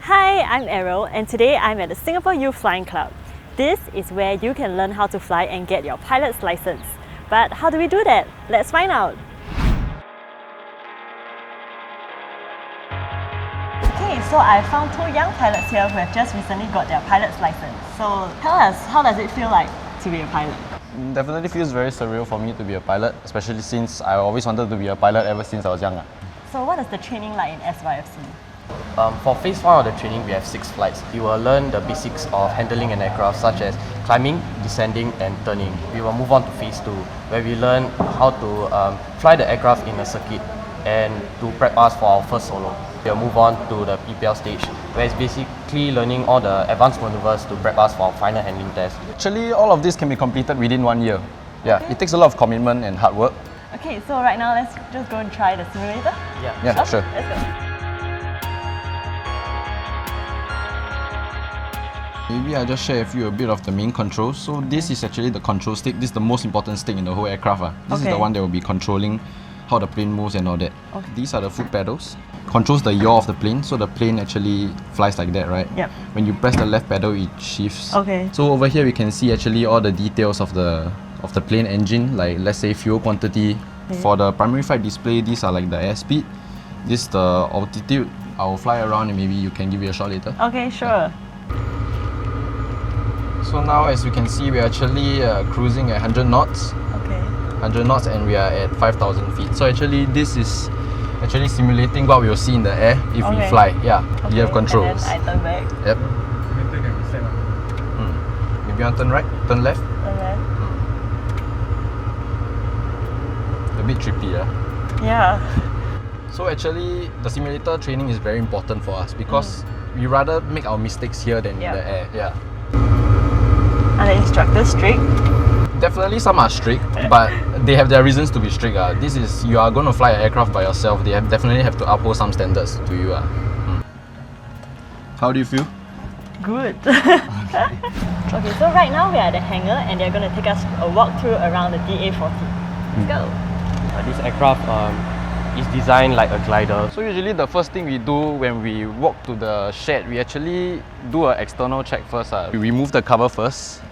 Hi, I'm Ariel and today I'm at the Singapore Youth Flying Club. This is where you can learn how to fly and get your pilot's license. But how do we do that? Let's find out! Okay, so I found two young pilots here who have just recently got their pilot's license. So tell us, how does it feel like to be a pilot? Definitely feels very surreal for me to be a pilot, especially since I always wanted to be a pilot ever since I was young. So what is the training like in SYFC? For phase 1 of the training, we have 6 flights. You will learn the basics of handling an aircraft such as climbing, descending and turning. We will move on to phase 2 where we learn how to fly the aircraft in a circuit and to prep us for our first solo. We'll move on to the PPL stage where it's basically learning all the advanced maneuvers to prep us for our final handling test. Actually, all of this can be completed within 1 year. Yeah, Okay. It takes a lot of commitment and hard work. Okay, so right now let's just go and try the simulator. Yeah, sure. Let's go. Maybe I'll just share with you a bit of the main controls. So this is actually the control stick. This is the most important stick in the whole aircraft. This is the Okay. one that will be controlling how the plane moves and all that. Okay. These are the foot pedals. Controls the yaw of the plane, so the plane actually flies like that, right? Yep. When you press the left pedal, it shifts. Okay. So over here we can see actually all the details of the plane engine, like let's say fuel quantity. Okay. For the primary flight display, these are like the airspeed. This is the altitude. I'll fly around and maybe you can give it a shot later. Okay, sure. So now as you can see, we're actually cruising at 100 knots. Okay. 100 knots and we are at 5,000 feet. So actually this is actually simulating what we will see in the air if we Okay. fly. Yeah, you have Okay, controls. And then I turn back. Yep. Maybe you want to turn right, turn left. Turn left. A bit trippy, yeah. Yeah. So actually the simulator training is very important for us because we rather make our mistakes here than Yeah. in the air. Yeah. Are the instructors strict? Definitely some are strict, but they have their reasons to be strict. This is, you are going to fly an aircraft by yourself. They definitely have to uphold some standards to you. How do you feel? Good. Okay, so right now we are at the hangar and they're going to take us a walkthrough around the DA40. Let's go. This aircraft is designed like a glider. So usually the first thing we do when we walk to the shed, we actually do an external check first. We remove the cover first.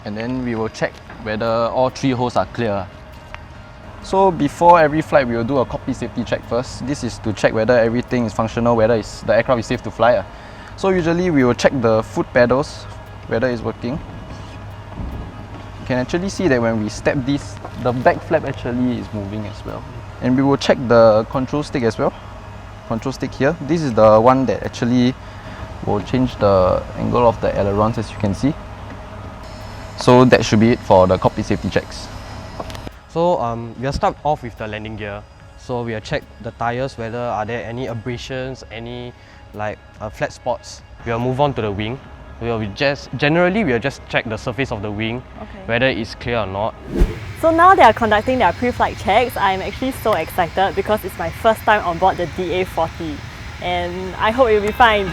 And then we will check whether all 3 holes are clear. So before every flight, we will do a cockpit safety check first. This is to check whether everything is functional, whether the aircraft is safe to fly. So usually we will check the foot pedals, whether it's working. You can actually see that when we step this, the back flap actually is moving as well. And we will check the control stick as well. Control stick here. This is the one that actually will change the angle of the ailerons, as you can see. So that should be it for the cockpit safety checks. So we'll start off with the landing gear. So we'll check the tires, whether are there any abrasions, any flat spots. We'll move on to the wing. Generally we'll just check the surface of the wing, whether it's clear or not. So now they are conducting their pre-flight checks. I'm actually so excited because it's my first time on board the DA40 and I hope it will be fine.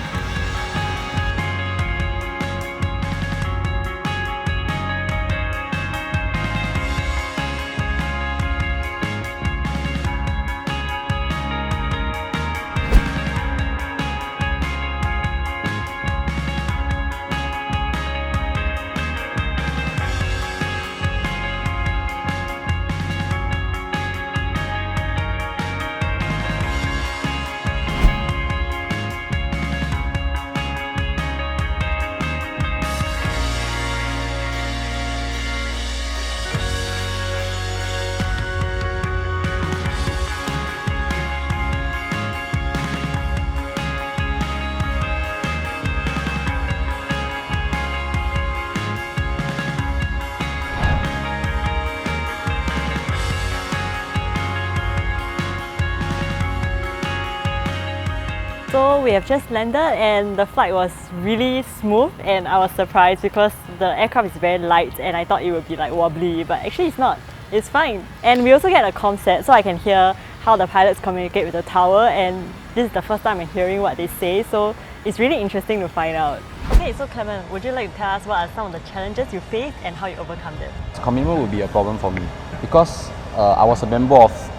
So we have just landed and the flight was really smooth and I was surprised because the aircraft is very light and I thought it would be like wobbly, but actually it's not. It's fine. And we also get a comm set so I can hear how the pilots communicate with the tower, and this is the first time I'm hearing what they say, so it's really interesting to find out. Okay, so Clement, would you like to tell us what are some of the challenges you faced and how you overcome them? Commitment would be a problem for me because I was a member of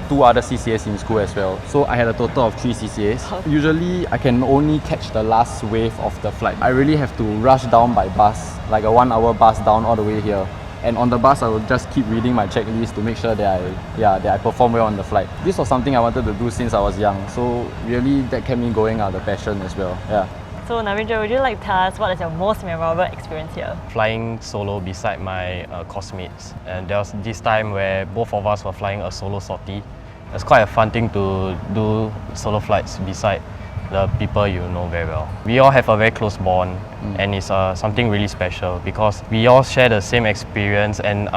2 other CCAs in school as well. So I had a total of 3 CCAs. Usually I can only catch the last wave of the flight. I really have to rush down by bus, like a 1-hour bus down all the way here. And on the bus, I will just keep reading my checklist to make sure that I perform well on the flight. This was something I wanted to do since I was young, so really that kept me going, the passion as well. Yeah. So Narendra, would you like to tell us what is your most memorable experience here? Flying solo beside my course mates, and there was this time where both of us were flying a solo sortie. It's quite a fun thing to do solo flights beside the people you know very well. We all have a very close bond, and it's something really special because we all share the same experience. And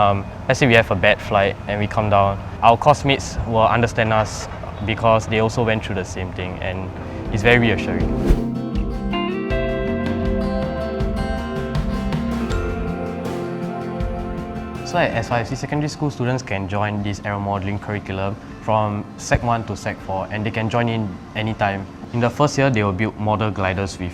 let's say we have a bad flight and we come down, our course mates will understand us because they also went through the same thing, and it's very reassuring. So at SYFC, secondary school students can join this aero modelling curriculum from Sec 1 to Sec 4, and they can join in anytime. In the first year, they will build model gliders with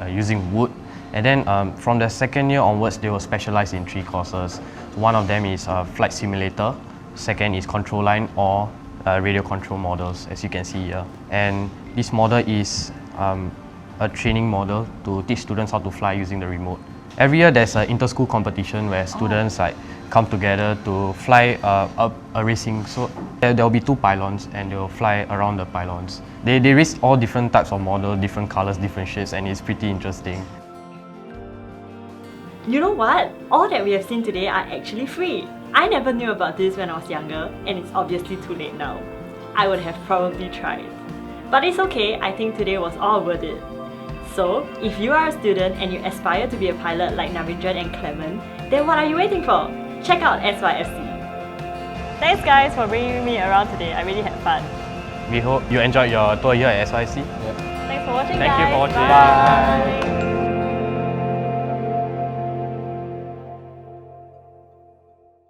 using wood, and then from the second year onwards, they will specialize in 3 courses. One of them is flight simulator, second is control line or radio control models, as you can see here. And this model is a training model to teach students how to fly using the remote. Every year there's an inter-school competition where students come together to fly a racing. So there will be 2 pylons and they will fly around the pylons. They race all different types of models, different colors, different shapes, and it's pretty interesting. You know what? All that we have seen today are actually free. I never knew about this when I was younger, and it's obviously too late now. I would have probably tried. But it's okay, I think today was all worth it. So, if you are a student and you aspire to be a pilot like Narendran and Clement, then what are you waiting for? Check out SYFC. Thanks guys for bringing me around today, I really had fun. We hope you enjoyed your tour here at SYC. Thanks for watching Thank guys. you for watching. Bye.